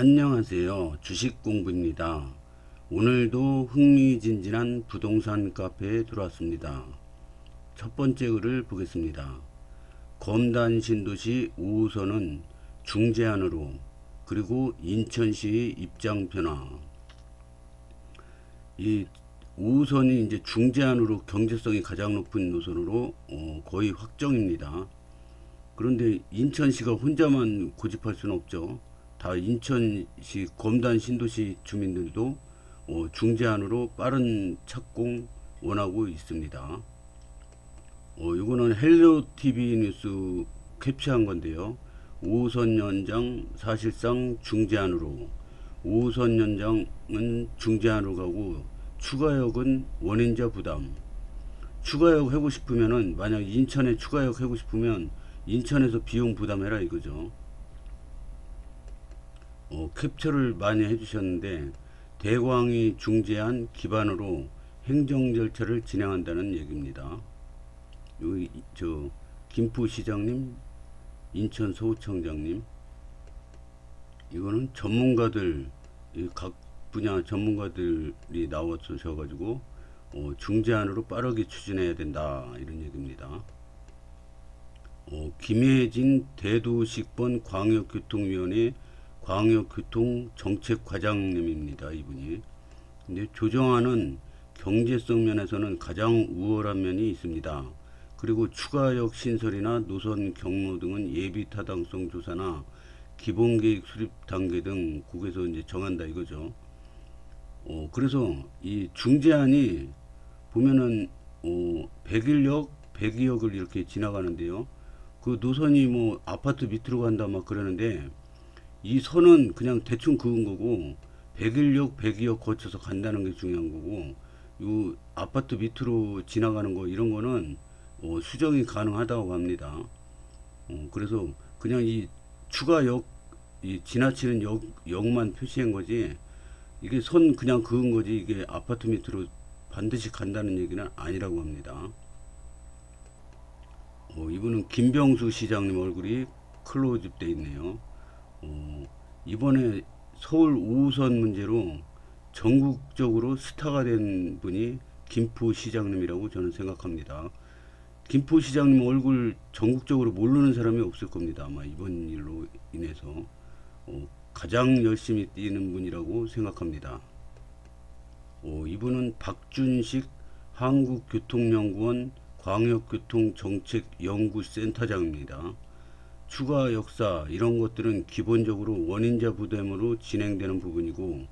안녕하세요. 주식공부입니다. 오늘도 흥미진진한 부동산 카페에 들어왔습니다. 첫 번째 글을 보겠습니다. 검단 신도시 5호선은 중제안으로, 그리고 인천시 입장 변화. 이 5호선이 이제 중제안으로 경제성이 가장 높은 노선으로 거의 확정입니다. 그런데 인천시가 혼자만 고집할 수는 없죠. 다 인천시 검단 신도시 주민들도 중제안으로 빠른 착공 원하고 있습니다. 이거는 헬로 TV 뉴스 캡처한 건데요. 5호선 연장 사실상 중제안으로, 5호선 연장은 중제안으로 가고 추가역은 원인자 부담. 추가역 하고 싶으면은, 만약 인천에 추가역 하고 싶으면 인천에서 비용 부담해라 이거죠. 캡처를 많이 해주셨는데, 대광이 중재안 기반으로 행정 절차를 진행한다는 얘기입니다. 여기 김포시장님, 인천 서구청장님, 이거는 전문가들, 각 분야 전문가들이 나와주셔가지고 중재안으로 빠르게 추진해야 된다 이런 얘기입니다. 김혜진 대도시권 광역교통위원회 광역교통정책과장님입니다. 이분이. 근데 조정안은 경제성 면에서는 가장 우월한 면이 있습니다. 그리고 추가역 신설이나 노선 경로 등은 예비 타당성 조사나 기본계획 수립 단계 등 국에서 이제 정한다 이거죠. 그래서 이 중재안이 보면은 101역, 102역을 이렇게 지나가는데요. 그 노선이 뭐 아파트 밑으로 간다 막 그러는데, 이 선은 그냥 대충 그은 거고 101역, 102역 거쳐서 간다는 게 중요한 거고, 요 아파트 밑으로 지나가는 거 이런 거는 수정이 가능하다고 합니다. 그래서 그냥 이 추가역, 이 지나치는 역만 표시한 거지, 이게 선 그냥 그은 거지, 이게 아파트 밑으로 반드시 간다는 얘기는 아니라고 합니다. 이분은 김병수 시장님 얼굴이 클로즈업 돼 있네요. 이번에 서울 5호선 문제로 전국적으로 스타가 된 분이 김포시장님이라고 저는 생각합니다. 김포시장님 얼굴 전국적으로 모르는 사람이 없을 겁니다. 아마 이번 일로 인해서 가장 열심히 뛰는 분이라고 생각합니다. 이분은 박준식 한국교통연구원 광역교통정책연구센터장입니다. 추가 역사 이런 것들은 기본적으로 원인자 부담으로 진행되는 부분이고,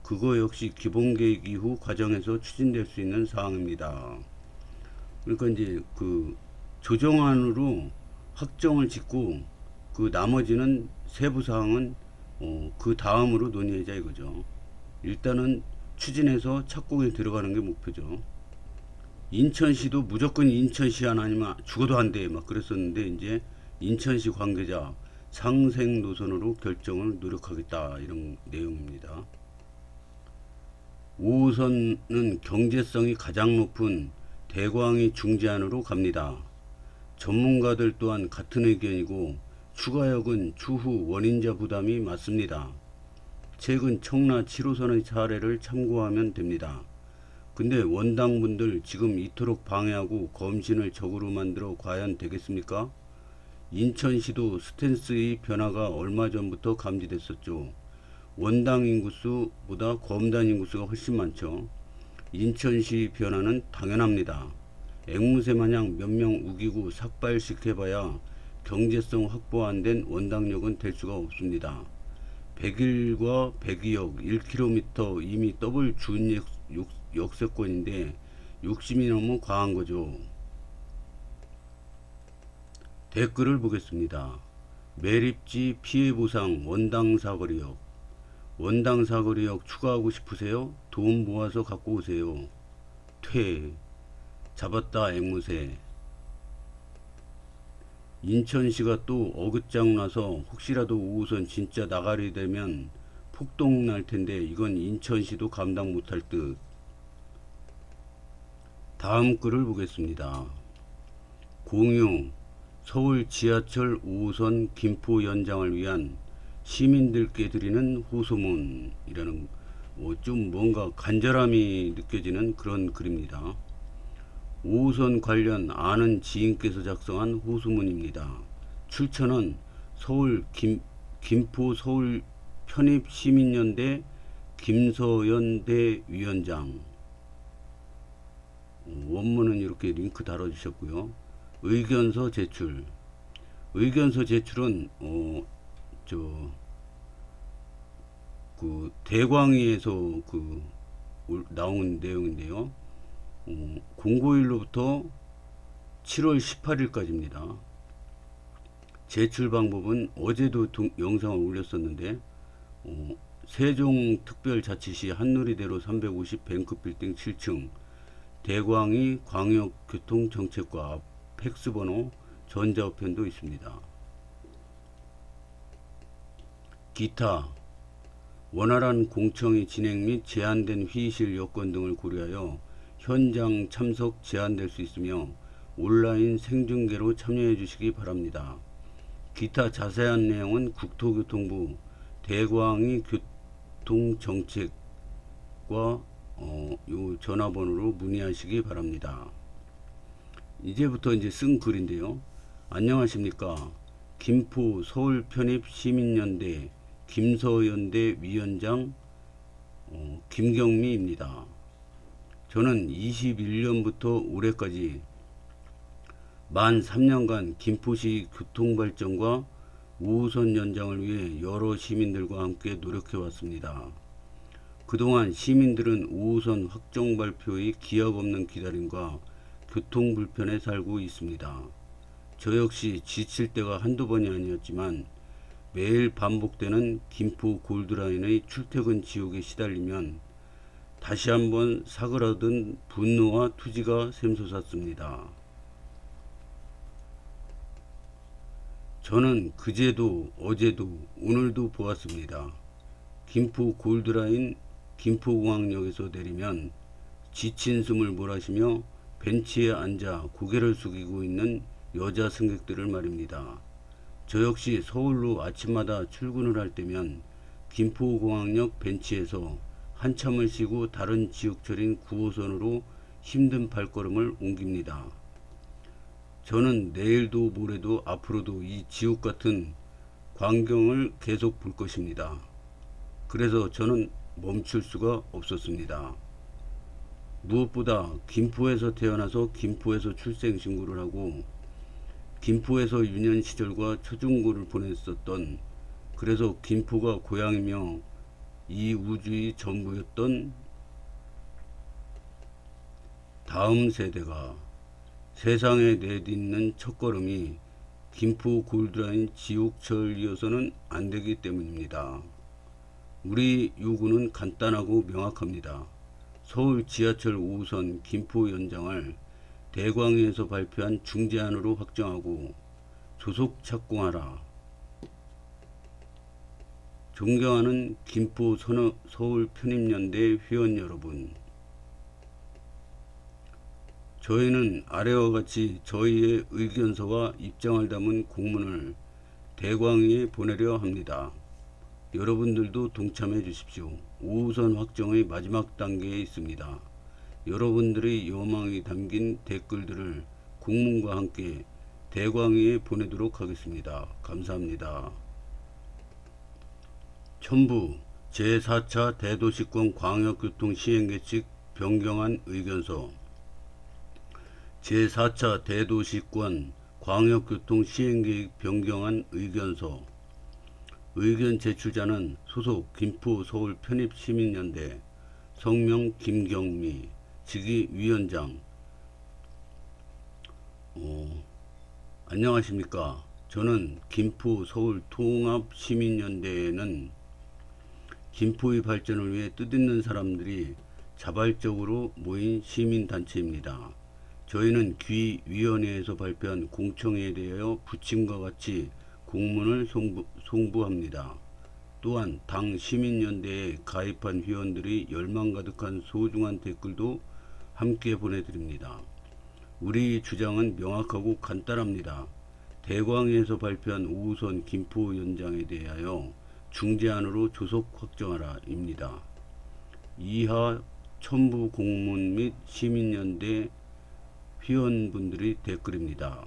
그거 역시 기본계획 이후 과정에서 추진될 수 있는 사항입니다. 그러니까 이제 그 조정안으로 확정을 짓고, 그 나머지는 세부 사항은 그 다음으로 논의하자 이거죠. 일단은 추진해서 착공에 들어가는 게 목표죠. 인천시도 무조건 인천시 안 아니면 죽어도 안 돼 막 그랬었는데, 이제 인천시 관계자 상생 노선으로 결정을 노력하겠다 이런 내용입니다. 5호선은 경제성이 가장 높은 대광이 중재안으로 갑니다. 전문가들 또한 같은 의견이고, 추가역은 추후 원인자 부담이 맞습니다. 최근 청라 7호선의 사례를 참고하면 됩니다. 근데 원당분들 지금 이토록 방해하고 검신을 적으로 만들어 과연 되겠습니까? 인천시도 스탠스의 변화가 얼마 전부터 감지됐었죠. 원당 인구수보다 검단 인구수가 훨씬 많죠. 인천시 변화는 당연합니다. 앵무새 마냥 몇 명 우기고 삭발시켜봐야 경제성 확보 안 된 원당역은 될 수가 없습니다. 101과 102역 1km 이미 더블 준 역세권인데 욕심이 너무 과한 거죠. 댓글을 보겠습니다. 매립지 피해보상 원당사거리역. 원당사거리역 추가하고 싶으세요? 돈 모아서 갖고 오세요. 퇴. 잡았다 앵무새. 인천시가 또 어긋장 나서 혹시라도 5호선 진짜 나가리 되면 폭동 날 텐데, 이건 인천시도 감당 못할 듯. 다음 글을 보겠습니다. 공유 서울 지하철 5호선 김포 연장을 위한 시민들께 드리는 호소문이라는 좀 뭔가 간절함이 느껴지는 그런 글입니다. 5호선 관련 아는 지인께서 작성한 호소문입니다. 출처는 서울 김포 서울 편입 시민연대 김서연 대위원장. 원문은 이렇게 링크 달아주셨고요. 의견서 제출. 의견서 제출은 대광위에서 나온 내용인데요. 공고일로부터 7월 18일까지입니다. 제출 방법은 어제도 영상을 올렸었는데 세종특별자치시 한누리대로 350 뱅크빌딩 7층 대광위 광역교통정책과 앞 팩스번호 전자우편도 있습니다. 기타 원활한 공청회 진행 및 제한된 회의실 여건 등을 고려하여 현장 참석 제한될 수 있으며 온라인 생중계로 참여해 주시기 바랍니다. 기타 자세한 내용은 국토교통부 대광위 교통정책과 요 전화번호로 문의하시기 바랍니다. 이제부터 이제 쓴 글인데요. 안녕하십니까. 김포 서울 편입 시민연대 김서연대 위원장 김경미입니다. 저는 21년부터 올해까지 만 3년간 김포시 교통발전과 5호선 연장을 위해 여러 시민들과 함께 노력해 왔습니다. 그동안 시민들은 5호선 확정 발표의 기약 없는 기다림과 교통 불편에 살고 있습니다. 저 역시 지칠 때가 한두 번이 아니었지만 매일 반복되는 김포 골드라인의 출퇴근 지옥에 시달리면 다시 한번 사그라든 분노와 투지가 샘솟았습니다. 저는 그제도 어제도 오늘도 보았습니다. 김포 골드라인 김포공항역에서 내리면 지친 숨을 몰아쉬며 벤치에 앉아 고개를 숙이고 있는 여자 승객들을 말입니다. 저 역시 서울로 아침마다 출근을 할 때면 김포공항역 벤치에서 한참을 쉬고 다른 지역철인 9호선으로 힘든 발걸음을 옮깁니다. 저는 내일도 모레도 앞으로도 이 지옥같은 광경을 계속 볼 것입니다. 그래서 저는 멈출 수가 없었습니다. 무엇보다 김포에서 태어나서 김포에서 출생신고를 하고 김포에서 유년 시절과 초중고를 보냈었던, 그래서 김포가 고향이며 이 우주의 전부였던 다음 세대가 세상에 내딛는 첫걸음이 김포 골드라인 지옥철이어서는 안 되기 때문입니다. 우리 요구는 간단하고 명확합니다. 서울 지하철 5호선 김포 연장을 대광위에서 발표한 중재안으로 확정하고 조속 착공하라. 존경하는 김포 서울 편입연대 회원 여러분, 저희는 아래와 같이 저희의 의견서와 입장을 담은 공문을 대광위에 보내려 합니다. 여러분들도 동참해 주십시오. 5호선 확정의 마지막 단계에 있습니다. 여러분들의 여망이 담긴 댓글들을 공문과 함께 대광위에 보내도록 하겠습니다. 감사합니다. 첨부 제4차 대도시권 광역교통 시행계획 변경안 의견서. 제4차 대도시권 광역교통 시행계획 변경안 의견서. 의견 제출자는 소속 김포 서울 편입시민연대 성명 김경미, 직위 위원장. 안녕하십니까. 저는 김포 서울 통합시민연대에는 김포의 발전을 위해 뜻있는 사람들이 자발적으로 모인 시민단체입니다. 저희는 귀위원회에서 발표한 공청회에 대하여 부침과 같이 공문을 송부합니다. 또한 당 시민연대에 가입한 회원들의 열망 가득한 소중한 댓글도 함께 보내드립니다. 우리 주장은 명확하고 간단합니다. 대광위에서 발표한 5호선 김포 연장에 대하여 중재안으로 조속 확정하라 입니다. 이하 첨부 공문 및 시민연대 회원분들의 댓글입니다.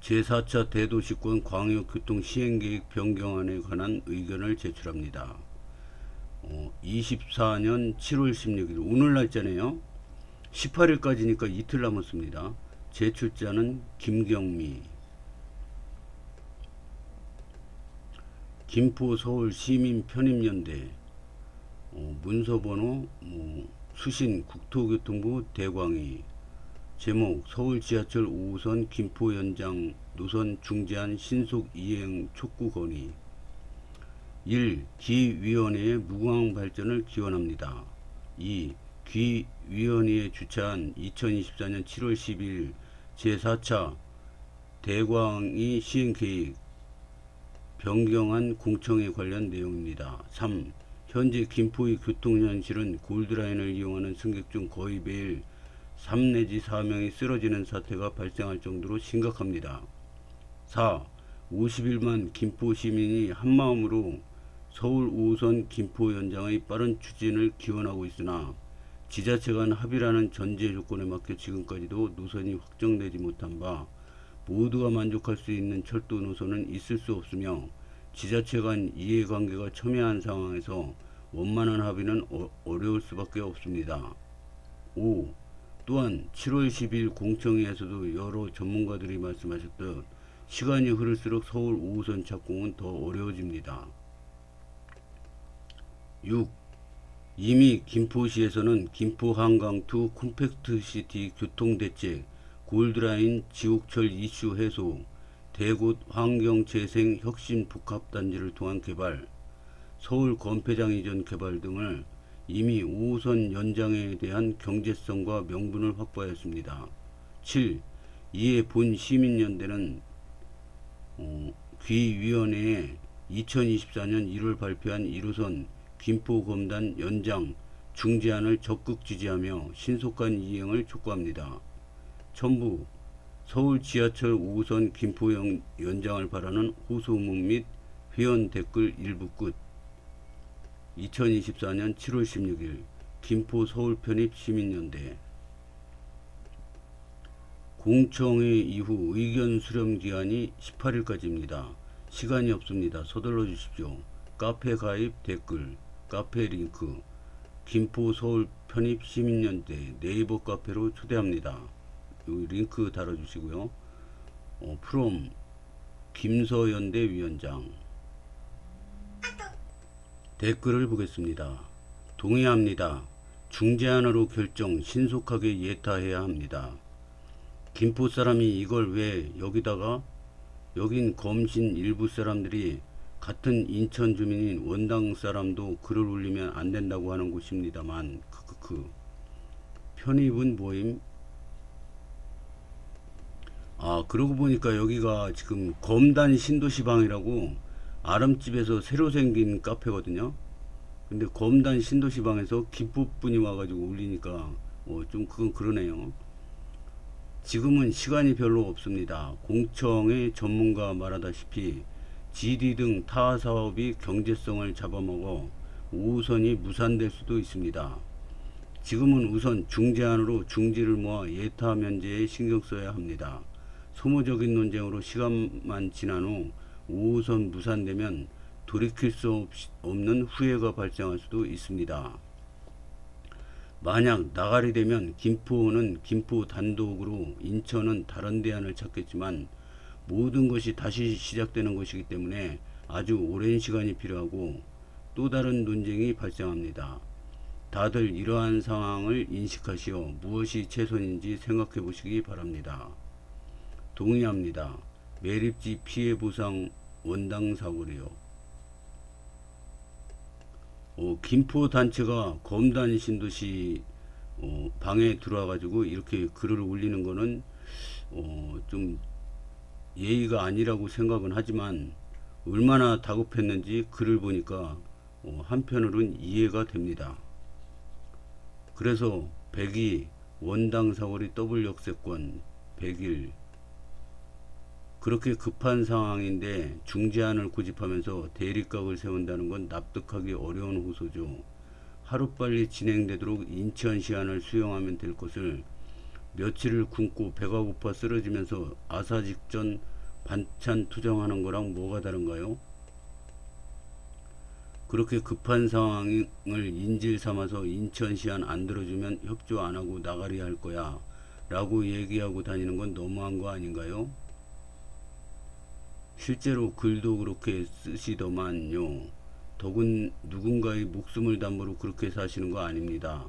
제4차 대도시권 광역교통 시행계획 변경안에 관한 의견을 제출합니다. 24년 7월 16일 오늘 날짜네요. 18일까지니까 이틀 남았습니다. 제출자는 김경미. 김포 서울 시민 편입연대. 문서번호 수신 국토교통부 대광희. 제목 서울 지하철 5호선 김포 연장 노선 중재안 신속 이행 촉구 건의. 1. 기위원회의 무궁한 발전을 기원합니다. 2. 기위원회에 주최한 2024년 7월 12일 제4차 대광희 시행계획 변경안 공청회 관련 내용입니다. 3. 현재 김포의 교통현실은 골드라인을 이용하는 승객 중 거의 매일 3 내지 4명이 쓰러지는 사태가 발생할 정도로 심각합니다. 4. 51만 김포 시민이 한마음으로 서울 5호선 김포 연장의 빠른 추진을 기원하고 있으나 지자체 간 합의라는 전제 조건에 맞게 지금까지도 노선이 확정되지 못한 바 모두가 만족할 수 있는 철도 노선은 있을 수 없으며 지자체 간 이해관계가 첨예한 상황에서 원만한 합의는 어려울 수밖에 없습니다. 5. 또한 7월 10일 공청회에서도 여러 전문가들이 말씀하셨듯 시간이 흐를수록 서울 5호선 착공은 더 어려워집니다. 6. 이미 김포시에서는 김포 한강 투 콤팩트시티 교통대책, 골드라인 지옥철 이슈 해소, 대곳 환경재생 혁신 복합단지를 통한 개발, 서울 건폐장 이전 개발 등을 이미 5호선 연장에 대한 경제성과 명분을 확보하였습니다. 7. 이에 본 시민연대는 귀위원회에 2024년 1월 발표한 1호선 김포 검단 연장 중재안을 적극 지지하며 신속한 이행을 촉구합니다. 첨부 서울 지하철 5호선 김포 연장을 바라는 호소문 및 회원 댓글 일부 끝. 2024년 7월 16일 김포 서울 편입 시민연대. 공청회 이후 의견 수렴 기한이 18일까지입니다. 시간이 없습니다. 서둘러 주십시오. 카페 가입 댓글, 카페 링크, 김포 서울 편입 시민연대 네이버 카페로 초대합니다. 이 링크 달아주시고요. 프롬 김서연대 위원장. 댓글을 보겠습니다. 동의합니다. 중재안으로 결정 신속하게 예타해야 합니다. 김포 사람이 이걸 왜 여기다가 여긴 검신 일부 사람들이 같은 인천 주민인 원당 사람도 글을 올리면 안 된다고 하는 곳입니다만 편입은 뭐임? 그러고 보니까 여기가 지금 검단 신도시방이라고 아름집에서 새로 생긴 카페거든요. 근데 검단 신도시방에서 김포분이 와가지고 올리니까 좀 그건 그러네요. 지금은 시간이 별로 없습니다. 공청회 전문가 말하다시피 GD 등 타 사업이 경제성을 잡아먹어 5호선이 무산될 수도 있습니다. 지금은 우선 중재안으로 중지를 모아 예타 면제에 신경 써야 합니다. 소모적인 논쟁으로 시간만 지난 후 5호선 무산되면 돌이킬 수 없는 후회가 발생할 수도 있습니다. 만약 나가리 되면 김포는 김포 단독으로 인천은 다른 대안을 찾겠지만 모든 것이 다시 시작되는 것이기 때문에 아주 오랜 시간이 필요하고 또 다른 논쟁이 발생합니다. 다들 이러한 상황을 인식하시어 무엇이 최선인지 생각해 보시기 바랍니다. 동의합니다. 매립지 피해 보상 원당 사고리요. 김포 단체가 검단 신도시 방에 들어와 가지고 이렇게 글을 올리는 거는 좀 예의가 아니라고 생각은 하지만 얼마나 다급했는지 글을 보니까 한편으로는 이해가 됩니다. 그래서 102 원당 사거리 더블 역세권 101 그렇게 급한 상황인데 중재안을 고집하면서 대립각을 세운다는 건 납득하기 어려운 호소죠. 하루빨리 진행되도록 인천시안을 수용하면 될 것을 며칠을 굶고 배가 고파 쓰러지면서 아사 직전 반찬 투정하는 거랑 뭐가 다른가요? 그렇게 급한 상황을 인질 삼아서 인천시안 안 들어주면 협조 안 하고 나가리 할 거야 라고 얘기하고 다니는 건 너무한 거 아닌가요? 실제로 글도 그렇게 쓰시더만요. 더군 누군가의 목숨을 담보로 그렇게 사시는 거 아닙니다.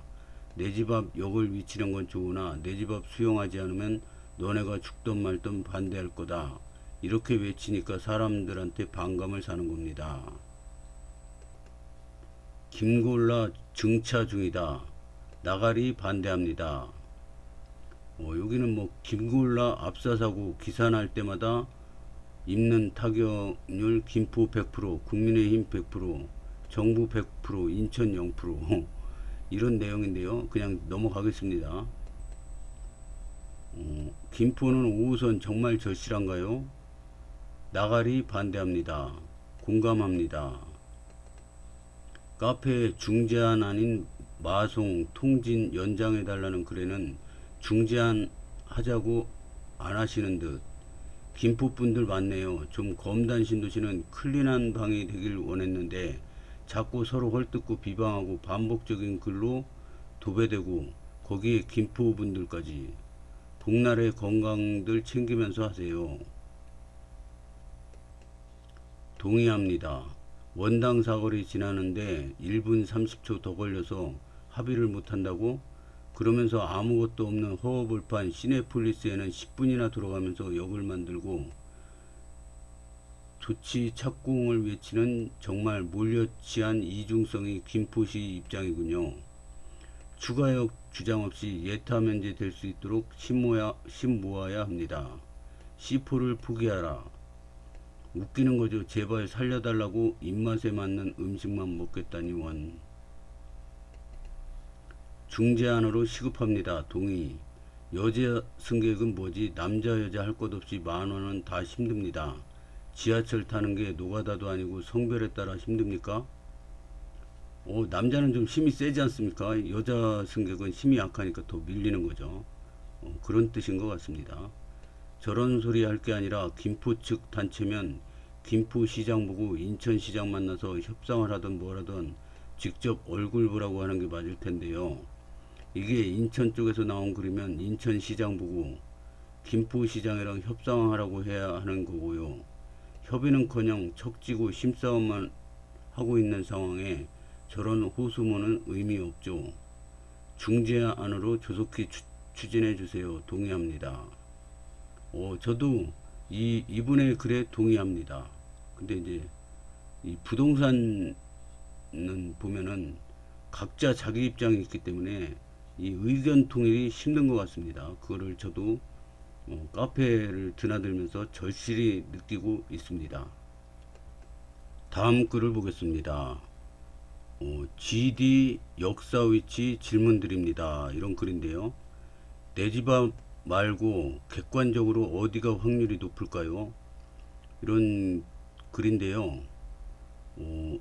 내 집 앞 역을 미치는 건 좋으나 내 집 앞 수용하지 않으면 너네가 죽든 말든 반대할 거다. 이렇게 외치니까 사람들한테 반감을 사는 겁니다. 김골라 증차 중이다. 나가리 반대합니다. 여기는 뭐 김골라 압사사고 기사 날 때마다 입는 타격률 김포 100%, 국민의힘 100%, 정부 100%, 인천 0% 이런 내용인데요. 그냥 넘어가겠습니다. 김포는 5호선 정말 절실한가요? 나가리 반대합니다. 공감합니다. 카페에 중재안 아닌 마송, 통진 연장해달라는 글에는 중재안 하자고 안 하시는 듯. 김포분들 많네요. 좀 검단 신도시는 클린한 방이 되길 원했는데 자꾸 서로 헐뜯고 비방하고 반복적인 글로 도배되고 거기에 김포분들까지 복날의 건강들 챙기면서 하세요. 동의합니다. 원당 사거리 지나는데 1분 30초 더 걸려서 합의를 못한다고? 그러면서 아무것도 없는 허허벌판 시내폴리스에는 10분이나 돌아가면서 역을 만들고 조치 착공을 외치는 정말 몰려치한 이중성이 김포시 입장이군요. 추가역 주장 없이 예타 면제될 수 있도록 심모아야 합니다. C4를 포기하라. 웃기는 거죠. 제발 살려달라고 입맛에 맞는 음식만 먹겠다니 원. 중재안으로 시급합니다. 동의. 여자 승객은 뭐지? 남자 여자 할 것 없이 10,000원은 다 힘듭니다. 지하철 타는 게 노가다도 아니고 성별에 따라 힘듭니까? 남자는 좀 힘이 세지 않습니까? 여자 승객은 힘이 약하니까 더 밀리는 거죠. 그런 뜻인 것 같습니다. 저런 소리 할 게 아니라 김포 측 단체면 김포시장 보고 인천시장 만나서 협상을 하든 뭘 하든 직접 얼굴 보라고 하는 게 맞을 텐데요. 이게 인천 쪽에서 나온 글이면 인천시장 보고 김포시장이랑 협상하라고 해야 하는 거고요. 협의는커녕 척지고 힘싸움만 하고 있는 상황에 저런 호소문은 의미 없죠. 중재안으로 조속히 추진해 주세요. 동의합니다. 저도 이분의 글에 동의합니다. 근데 이제 이 부동산은 보면은 각자 자기 입장이 있기 때문에 이 의견 통일이 힘든 것 같습니다. 그거를 저도 카페를 드나들면서 절실히 느끼고 있습니다. 다음 글을 보겠습니다. GD 역사 위치 질문 드립니다. 이런 글인데요. 내 집 앞 말고 객관적으로 어디가 확률이 높을까요? 이런 글인데요.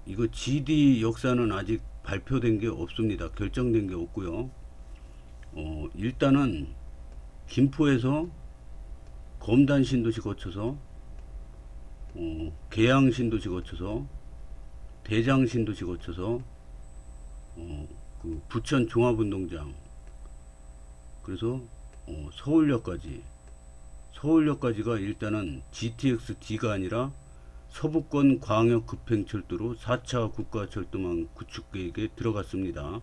이거 GD 역사는 아직 발표된 게 없습니다. 결정된 게 없고요. 일단은 김포에서 검단 신도시 거쳐서 계양 신도시 거쳐서 대장 신도시 거쳐서 그 부천 종합운동장 그래서 서울역까지가 일단은 GTX-D가 아니라 서부권 광역 급행철도로 4차 국가철도망 구축 계획에 들어갔습니다.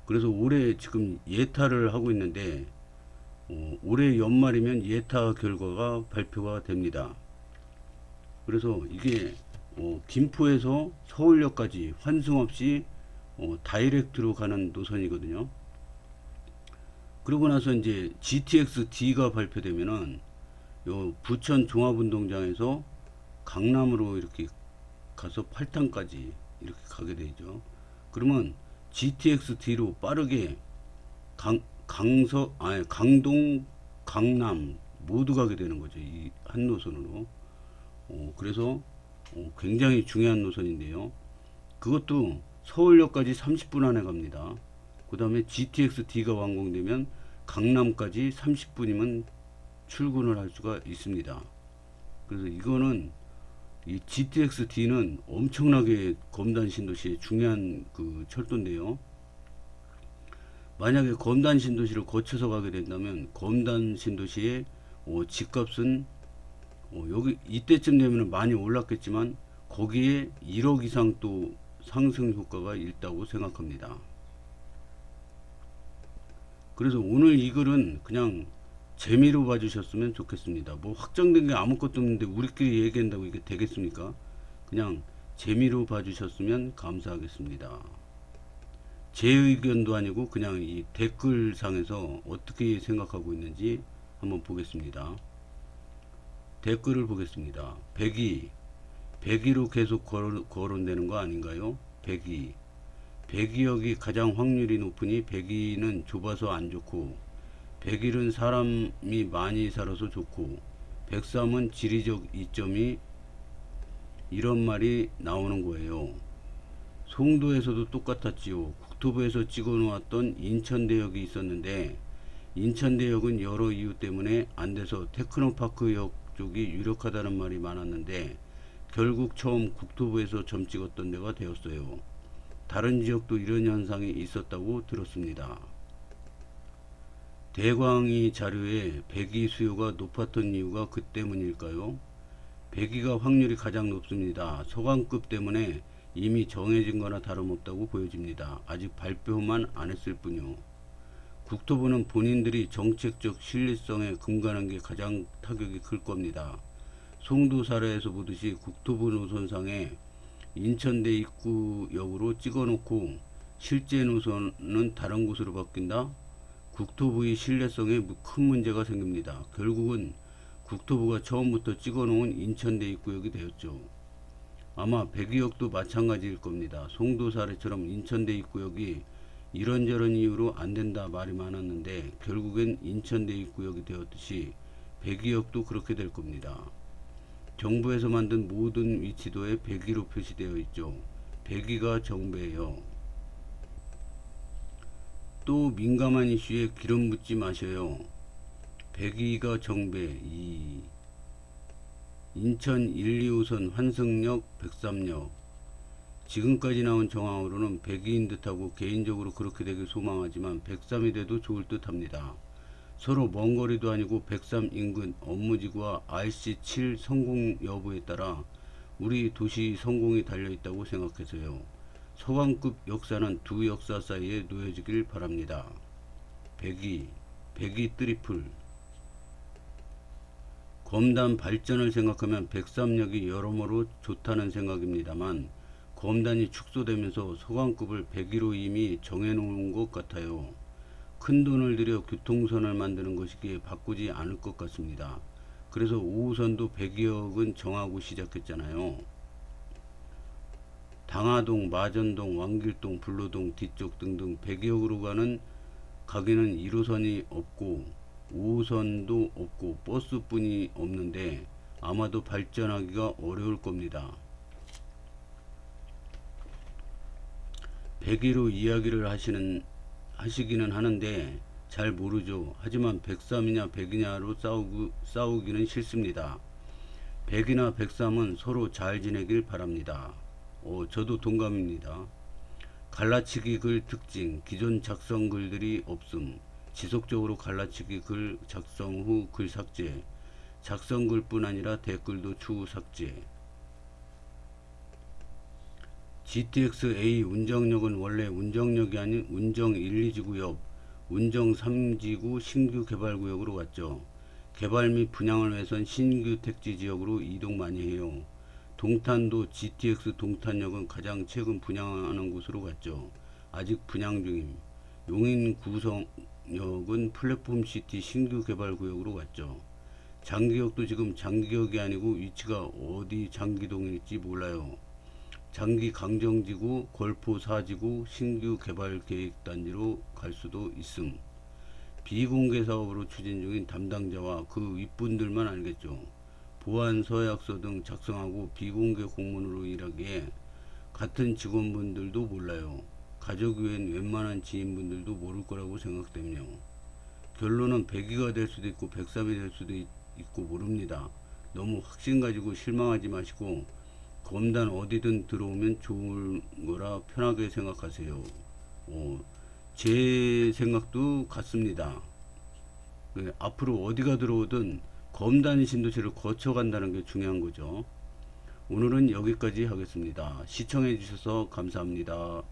그래서 올해 지금 예타를 하고 있는데 올해 연말이면 예타 결과가 발표가 됩니다. 그래서 이게 김포에서 서울역까지 환승 없이 다이렉트로 가는 노선이거든요. 그러고 나서 이제 GTX-D가 발표되면은 요 부천 종합운동장에서 강남으로 이렇게 가서 팔당까지 이렇게 가게 되죠. 그러면 GTX-D로 빠르게 강동, 강남, 모두 가게 되는 거죠. 이 한 노선으로. 그래서 굉장히 중요한 노선인데요. 그것도 서울역까지 30분 안에 갑니다. 그 다음에 GTX-D가 완공되면 강남까지 30분이면 출근을 할 수가 있습니다. 그래서 이거는 이 GTX-D는 엄청나게 검단 신도시의 중요한 그 철도인데요. 만약에 검단 신도시를 거쳐서 가게 된다면 검단 신도시의 집값은 여기 이때쯤 되면 많이 올랐겠지만 거기에 1억 이상 또 상승 효과가 있다고 생각합니다. 그래서 오늘 이 글은 그냥 재미로 봐주셨으면 좋겠습니다. 뭐 확정된 게 아무것도 없는데 우리끼리 얘기한다고 이게 되겠습니까? 그냥 재미로 봐주셨으면 감사하겠습니다. 제 의견도 아니고 그냥 이 댓글상에서 어떻게 생각하고 있는지 한번 보겠습니다. 댓글을 보겠습니다. 102로 계속 거론되는 거 아닌가요? 102역이 가장 확률이 높으니 102는 좁아서 안 좋고 101은 사람이 많이 살아서 좋고 103은 지리적 이점이 이런 말이 나오는 거예요. 송도에서도 똑같았지요. 국토부에서 찍어 놓았던 인천대역이 있었는데 인천대역은 여러 이유 때문에 안 돼서 테크노파크역 쪽이 유력하다는 말이 많았는데 결국 처음 국토부에서 점 찍었던 데가 되었어요. 다른 지역도 이런 현상이 있었다고 들었습니다. 대광이 자료에 배기 수요가 높았던 이유가 그 때문일까요? 배기가 확률이 가장 높습니다. 서강급 때문에 이미 정해진 거나 다름없다고 보여집니다. 아직 발표만 안 했을 뿐요. 국토부는 본인들이 정책적 신뢰성에 금가는 게 가장 타격이 클 겁니다. 송도 사례에서 보듯이 국토부 노선상에 인천대 입구역으로 찍어놓고 실제 노선은 다른 곳으로 바뀐다? 국토부의 신뢰성에 큰 문제가 생깁니다. 결국은 국토부가 처음부터 찍어놓은 인천대 입구역이 되었죠. 아마 백이역도 마찬가지일 겁니다. 송도 사례처럼 인천대 입구역이 이런저런 이유로 안된다 말이 많았는데 결국엔 인천대 입구역이 되었듯이 백이역도 그렇게 될 겁니다. 정부에서 만든 모든 위치도에 102로 표시되어 있죠. 102가 정배예요. 또 민감한 이슈에 기름 붓지 마셔요. 102가 정배 2. 인천 1, 2호선 환승역, 103역. 지금까지 나온 정황으로는 102인 듯하고 개인적으로 그렇게 되길 소망하지만 103이 돼도 좋을 듯합니다. 서로 먼 거리도 아니고 103 인근 업무지구와 RC7 성공 여부에 따라 우리 도시 성공이 달려있다고 생각해서요. 서강급 역사는 두 역사 사이에 놓여지길 바랍니다. 102 트리플. 검단 발전을 생각하면 103역이 여러모로 좋다는 생각입니다만 검단이 축소되면서 서강급을 102로 이미 정해놓은 것 같아요. 큰 돈을 들여 교통선을 만드는 것이기에 바꾸지 않을 것 같습니다. 그래서 5호선도 102역은 정하고 시작했잖아요. 당하동, 마전동, 왕길동, 불로동 뒤쪽 등등 102역으로 가기는 1호선이 없고 5호선도 없고 버스뿐이 없는데 아마도 발전하기가 어려울 겁니다. 102로 이야기를 하시기는 하는데 잘 모르죠. 하지만 103이냐 100이냐로 싸우기는 싫습니다. 100이나 103은 서로 잘 지내길 바랍니다. 저도 동감입니다. 갈라치기 글 특징, 기존 작성 글들이 없음, 지속적으로 갈라치기 글 작성 후 글 삭제, 작성 글뿐 아니라 댓글도 추후 삭제. GTX-A 운정역은 원래 운정역이 아닌 운정 1, 2지구역, 운정 3지구 신규 개발구역으로 갔죠. 개발 및 분양을 위해선 신규 택지지역으로 이동 많이 해요. 동탄도 GTX 동탄역은 가장 최근 분양하는 곳으로 갔죠. 아직 분양 중임. 용인 구성역은 플랫폼시티 신규 개발구역으로 갔죠. 장기역도 지금 장기역이 아니고 위치가 어디 장기동일지 몰라요. 장기 강정지구, 걸포 4지구 신규 개발 계획 단지로 갈 수도 있음. 비공개 사업으로 추진 중인 담당자와 그 윗분들만 알겠죠. 보안 서약서 등 작성하고 비공개 공문으로 일하기에 같은 직원분들도 몰라요. 가족 외엔 웬만한 지인분들도 모를 거라고 생각되며 결론은 100위가 될 수도 있고 103이 될 수도 있고 모릅니다. 너무 확신 가지고 실망하지 마시고 검단 어디든 들어오면 좋은 거라 편하게 생각하세요. 제 생각도 같습니다. 앞으로 어디가 들어오든 검단 신도시를 거쳐간다는 게 중요한 거죠. 오늘은 여기까지 하겠습니다. 시청해 주셔서 감사합니다.